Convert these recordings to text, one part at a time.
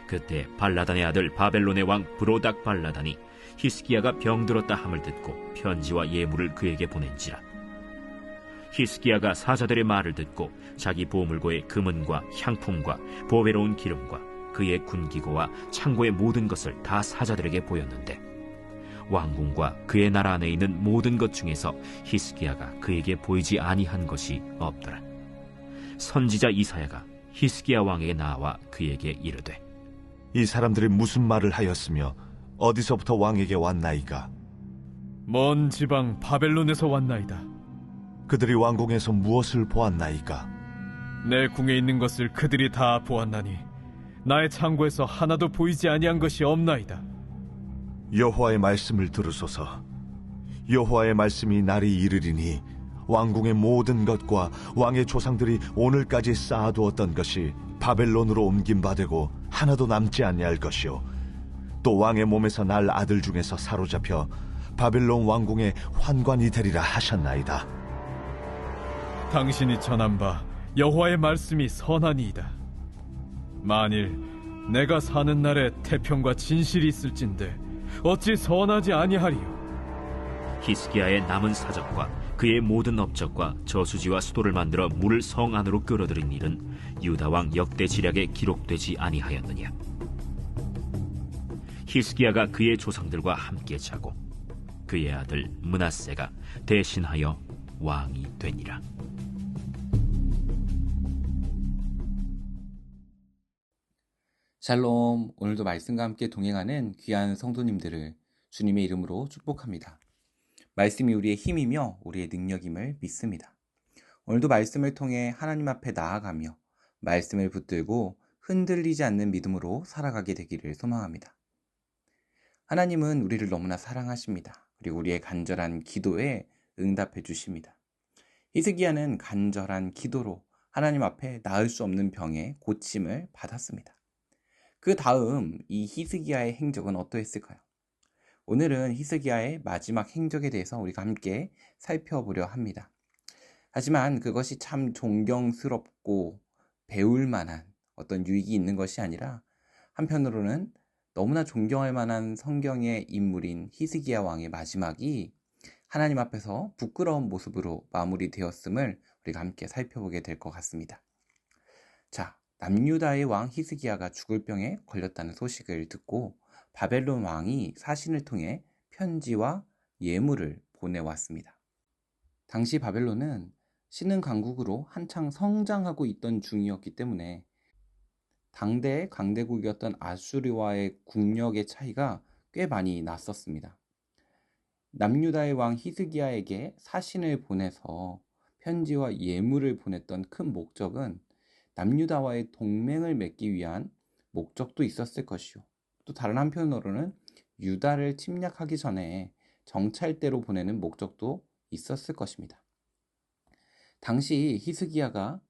그때 발라단의 아들 바벨론의 왕 브로닥 발라단이 히스기야가 병들었다 함을 듣고 편지와 예물을 그에게 보낸지라. 히스기야가 사자들의 말을 듣고 자기 보물고의 금은과 향품과 보배로운 기름과 그의 군기고와 창고의 모든 것을 다 사자들에게 보였는데 왕궁과 그의 나라 안에 있는 모든 것 중에서 히스기야가 그에게 보이지 아니한 것이 없더라. 선지자 이사야가 히스기야 왕에게 나와 그에게 이르되, 이 사람들이 무슨 말을 하였으며 어디서부터 왕에게 왔나이까? 먼 지방 바벨론에서 왔나이다. 그들이 왕궁에서 무엇을 보았나이까? 내 궁에 있는 것을 그들이 다 보았나니 나의 창고에서 하나도 보이지 아니한 것이 없나이다. 여호와의 말씀을 들으소서. 여호와의 말씀이 날이 이르리니 왕궁의 모든 것과 왕의 조상들이 오늘까지 쌓아두었던 것이 바벨론으로 옮김받고 하나도 남지 아니할 것이요, 또 왕의 몸에서 날 아들 중에서 사로잡혀 바벨론 왕궁의 환관이 되리라 하셨나이다. 당신이 전한 바 여호와의 말씀이 선하니이다. 만일 내가 사는 날에 태평과 진실이 있을진데 어찌 선하지 아니하리요. 히스기야의 남은 사적과 그의 모든 업적과 저수지와 수도를 만들어 물을 성 안으로 끌어들인 일은 유다 왕 역대 지략에 기록되지 아니하였느냐. 히스기야가 그의 조상들과 함께 자고 그의 아들 므낫세가 대신하여 왕이 되니라. 샬롬, 오늘도 말씀과 함께 동행하는 귀한 성도님들을 주님의 이름으로 축복합니다. 말씀이 우리의 힘이며 우리의 능력임을 믿습니다. 오늘도 말씀을 통해 하나님 앞에 나아가며 말씀을 붙들고 흔들리지 않는 믿음으로 살아가게 되기를 소망합니다. 하나님은 우리를 너무나 사랑하십니다. 그리고 우리의 간절한 기도에 응답해 주십니다. 히스기야는 간절한 기도로 하나님 앞에 나을 수 없는 병에 고침을 받았습니다. 그 다음 이 히스기야의 행적은 어떠했을까요? 오늘은 히스기야의 마지막 행적에 대해서 우리가 함께 살펴보려 합니다. 하지만 그것이 참 존경스럽고 배울 만한 어떤 유익이 있는 것이 아니라 한편으로는 너무나 존경할 만한 성경의 인물인 히스기야 왕의 마지막이 하나님 앞에서 부끄러운 모습으로 마무리되었음을 우리가 함께 살펴보게 될 것 같습니다. 자, 남유다의 왕 히스기야가 죽을 병에 걸렸다는 소식을 듣고 바벨론 왕이 사신을 통해 편지와 예물을 보내왔습니다. 당시 바벨론은 신흥 강국으로 한창 성장하고 있던 중이었기 때문에 당대의 강대국이었던 아수르와의 국력의 차이가 꽤 많이 났었습니다. 남유다의 왕 히스기야에게 사신을 보내서 편지와 예물을 보냈던 큰 목적은 남유다와의 동맹을 맺기 위한 목적도 있었을 것이요, 또 다른 한편으로는 유다를 침략하기 전에 정찰대로 보내는 목적도 있었을 것입니다. 당시 히스기야가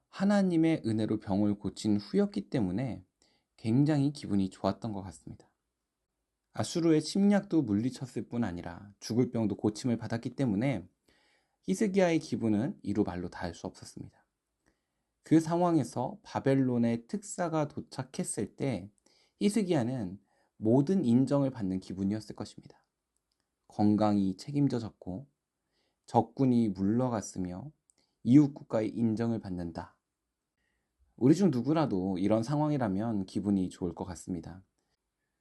하나님의 은혜로 병을 고친 후였기 때문에 굉장히 기분이 좋았던 것 같습니다. 아수르의 침략도 물리쳤을 뿐 아니라 죽을 병도 고침을 받았기 때문에 히스기야의 기분은 이루 말로 닿을 수 없었습니다. 그 상황에서 바벨론의 특사가 도착했을 때 히스기야는 모든 인정을 받는 기분이었을 것입니다. 건강이 책임져졌고 적군이 물러갔으며 이웃 국가의 인정을 받는다. 우리 중 누구라도 이런 상황이라면 기분이 좋을 것 같습니다.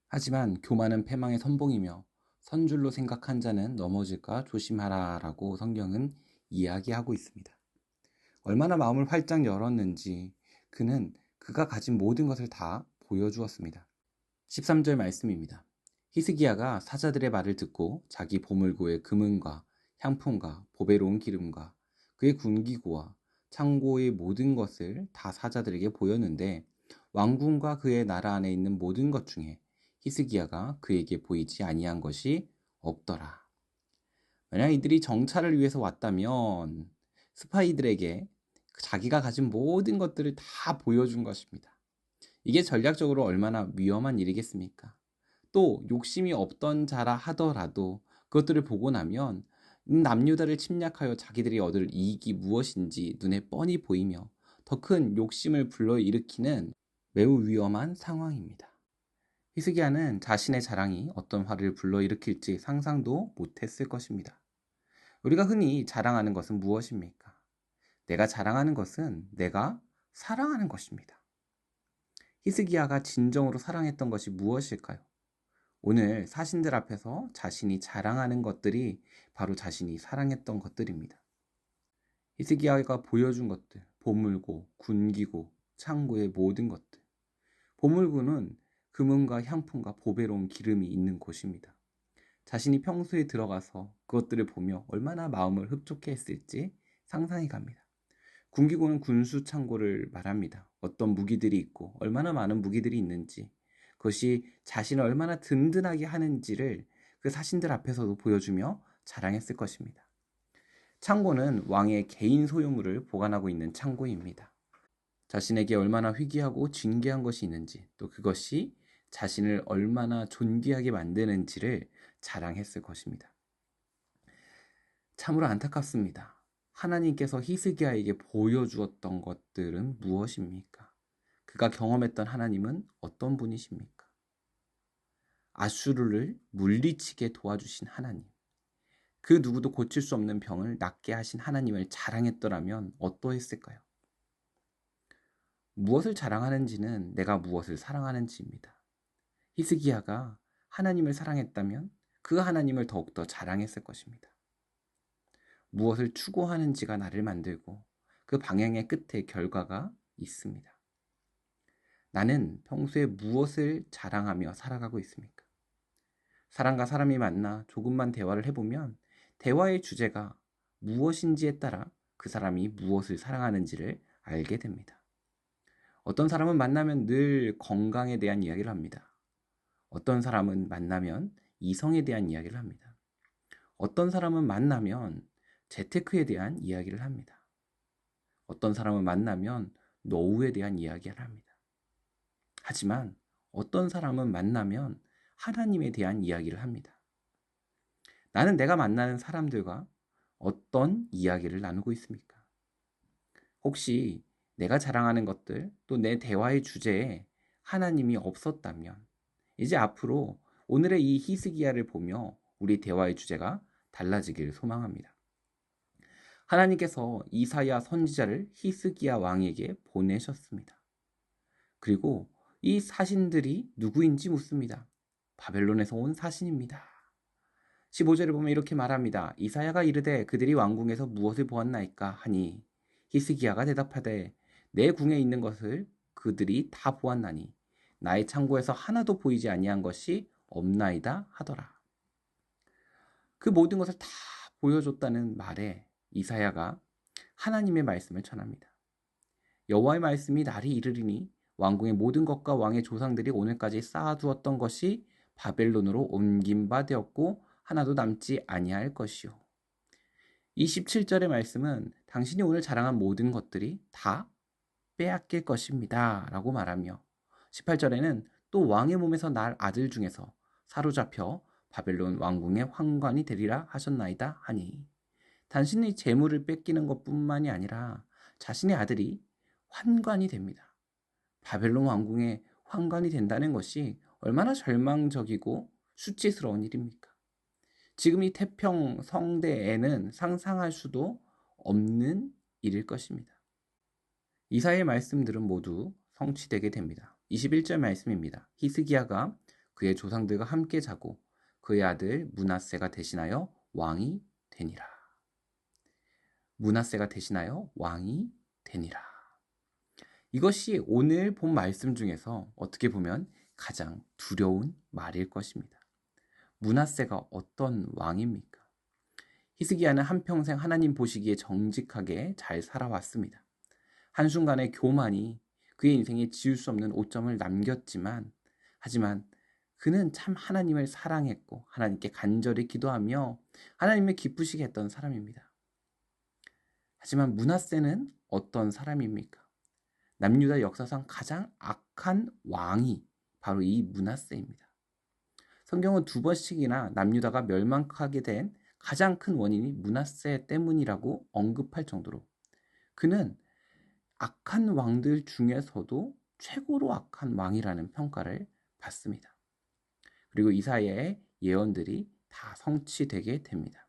하지만 교만은 패망의 선봉이며 선줄로 생각한 자는 넘어질까 조심하라 라고 성경은 이야기하고 있습니다. 얼마나 마음을 활짝 열었는지 그는 그가 가진 모든 것을 다 보여주었습니다. 13절 말씀입니다. 히스기야가 사자들의 말을 듣고 자기 보물고의 금은과 향품과 보배로운 기름과 그의 군기고와 창고의 모든 것을 다 사자들에게 보였는데 왕궁과 그의 나라 안에 있는 모든 것 중에 히스기야가 그에게 보이지 아니한 것이 없더라. 만약 이들이 정찰을 위해서 왔다면 스파이들에게 자기가 가진 모든 것들을 다 보여준 것입니다. 이게 전략적으로 얼마나 위험한 일이겠습니까? 또 욕심이 없던 자라 하더라도 그것들을 보고 나면 남유다를 침략하여 자기들이 얻을 이익이 무엇인지 눈에 뻔히 보이며 더 큰 욕심을 불러일으키는 매우 위험한 상황입니다. 히스기야는 자신의 자랑이 어떤 화를 불러일으킬지 상상도 못했을 것입니다. 우리가 흔히 자랑하는 것은 무엇입니까? 내가 자랑하는 것은 내가 사랑하는 것입니다. 히스기야가 진정으로 사랑했던 것이 무엇일까요? 오늘 사신들 앞에서 자신이 자랑하는 것들이 바로 자신이 사랑했던 것들입니다. 히스기야가 보여준 것들, 보물고, 군기고, 창고의 모든 것들. 보물고는 금은과 향품과 보배로운 기름이 있는 곳입니다. 자신이 평소에 들어가서 그것들을 보며 얼마나 마음을 흡족해 했을지 상상이 갑니다. 군기고는 군수 창고를 말합니다. 어떤 무기들이 있고 얼마나 많은 무기들이 있는지, 그것이 자신을 얼마나 든든하게 하는지를 그 사신들 앞에서도 보여주며 자랑했을 것입니다. 창고는 왕의 개인 소유물을 보관하고 있는 창고입니다. 자신에게 얼마나 희귀하고 진귀한 것이 있는지, 또 그것이 자신을 얼마나 존귀하게 만드는지를 자랑했을 것입니다. 참으로 안타깝습니다. 하나님께서 히스기야에게 보여주었던 것들은 무엇입니까? 그가 경험했던 하나님은 어떤 분이십니까? 아수르를 물리치게 도와주신 하나님, 그 누구도 고칠 수 없는 병을 낫게 하신 하나님을 자랑했더라면 어떠했을까요? 무엇을 자랑하는지는 내가 무엇을 사랑하는지입니다. 히스기야가 하나님을 사랑했다면 그 하나님을 더욱더 자랑했을 것입니다. 무엇을 추구하는지가 나를 만들고 그 방향의 끝에 결과가 있습니다. 나는 평소에 무엇을 자랑하며 살아가고 있습니까? 사람과 사람이 만나 조금만 대화를 해보면 대화의 주제가 무엇인지에 따라 그 사람이 무엇을 사랑하는지를 알게 됩니다. 어떤 사람은 만나면 늘 건강에 대한 이야기를 합니다. 어떤 사람은 만나면 이성에 대한 이야기를 합니다. 어떤 사람은 만나면 재테크에 대한 이야기를 합니다. 어떤 사람은 만나면 노후에 대한 이야기를 합니다. 하지만 어떤 사람은 만나면 하나님에 대한 이야기를 합니다. 나는 내가 만나는 사람들과 어떤 이야기를 나누고 있습니까? 혹시 내가 자랑하는 것들, 또 내 대화의 주제에 하나님이 없었다면 이제 앞으로 오늘의 이 히스기야를 보며 우리 대화의 주제가 달라지기를 소망합니다. 하나님께서 이사야 선지자를 히스기야 왕에게 보내셨습니다. 그리고 이 사신들이 누구인지 묻습니다. 바벨론에서 온 사신입니다. 15절을 보면 이렇게 말합니다. 이사야가 이르되 그들이 왕궁에서 무엇을 보았나이까 하니 히스기야가 대답하되 내 궁에 있는 것을 그들이 다 보았나니 나의 창고에서 하나도 보이지 아니한 것이 없나이다 하더라. 그 모든 것을 다 보여줬다는 말에 이사야가 하나님의 말씀을 전합니다. 여호와의 말씀이 날이 이르리니 왕궁의 모든 것과 왕의 조상들이 오늘까지 쌓아두었던 것이 바벨론으로 옮긴 바 되었고 하나도 남지 아니할 것이요. 이 17절의 말씀은 당신이 오늘 자랑한 모든 것들이 다 빼앗길 것입니다 라고 말하며 18절에는 또 왕의 몸에서 날 아들 중에서 사로잡혀 바벨론 왕궁의 환관이 되리라 하셨나이다 하니 단순히 재물을 뺏기는 것뿐만이 아니라 자신의 아들이 환관이 됩니다. 바벨론 왕궁의 환관이 된다는 것이 얼마나 절망적이고 수치스러운 일입니까? 지금 이 태평 성대에는 상상할 수도 없는 일일 것입니다. 이사야의 말씀들은 모두 성취되게 됩니다. 21절 말씀입니다. 히스기야가 그의 조상들과 함께 자고 그의 아들 므낫세가 대신하여 왕이 되니라. 므낫세가 대신하여 왕이 되니라. 이것이 오늘 본 말씀 중에서 어떻게 보면 가장 두려운 말일 것입니다. 므낫세가 어떤 왕입니까? 히스기야는 한평생 하나님 보시기에 정직하게 잘 살아왔습니다. 한순간의 교만이 그의 인생에 지울 수 없는 오점을 남겼지만 하지만 그는 참 하나님을 사랑했고 하나님께 간절히 기도하며 하나님을 기쁘시게 했던 사람입니다. 하지만 므낫세는 어떤 사람입니까? 남유다 역사상 가장 악한 왕이 바로 이 므낫세입니다. 성경은 2번씩이나 남유다가 멸망하게 된 가장 큰 원인이 므낫세 때문이라고 언급할 정도로 그는 악한 왕들 중에서도 최고로 악한 왕이라는 평가를 받습니다. 그리고 이사야의 예언들이 다 성취되게 됩니다.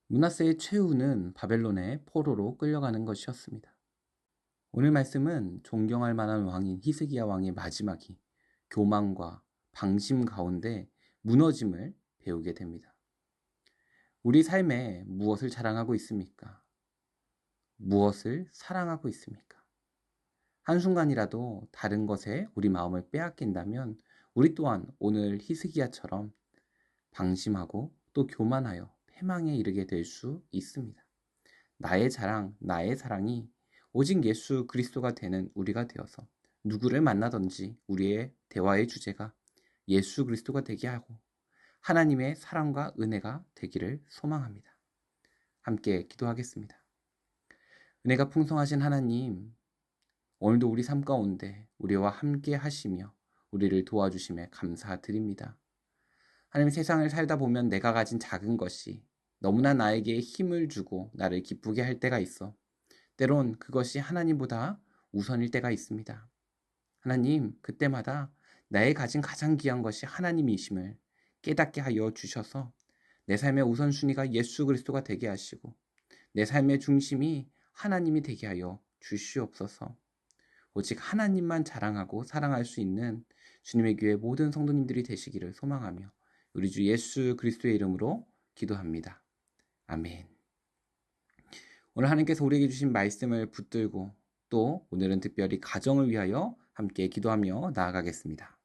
므낫세의 최후는 바벨론의 포로로 끌려가는 것이었습니다. 오늘 말씀은 존경할 만한 왕인 히스기야 왕의 마지막이 교만과 방심 가운데 무너짐을 배우게 됩니다. 우리 삶에 무엇을 자랑하고 있습니까? 무엇을 사랑하고 있습니까? 한순간이라도 다른 것에 우리 마음을 빼앗긴다면 우리 또한 오늘 히스기야처럼 방심하고 또 교만하여 패망에 이르게 될 수 있습니다. 나의 자랑, 나의 사랑이 오직 예수 그리스도가 되는 우리가 되어서 누구를 만나든지 우리의 대화의 주제가 예수 그리스도가 되게 하고 하나님의 사랑과 은혜가 되기를 소망합니다. 함께 기도하겠습니다. 은혜가 풍성하신 하나님, 오늘도 우리 삶 가운데 우리와 함께 하시며 우리를 도와주심에 감사드립니다. 하나님, 세상을 살다 보면 내가 가진 작은 것이 너무나 나에게 힘을 주고 나를 기쁘게 할 때가 있어. 때론 그것이 하나님보다 우선일 때가 있습니다. 하나님, 그때마다 나의 가진 가장 귀한 것이 하나님이심을 깨닫게 하여 주셔서 내 삶의 우선순위가 예수 그리스도가 되게 하시고 내 삶의 중심이 하나님이 되게 하여 주시옵소서. 오직 하나님만 자랑하고 사랑할 수 있는 주님의 교회 모든 성도님들이 되시기를 소망하며 우리 주 예수 그리스도의 이름으로 기도합니다. 아멘. 오늘 하나님께서 우리에게 주신 말씀을 붙들고 또 오늘은 특별히 가정을 위하여 함께 기도하며 나아가겠습니다.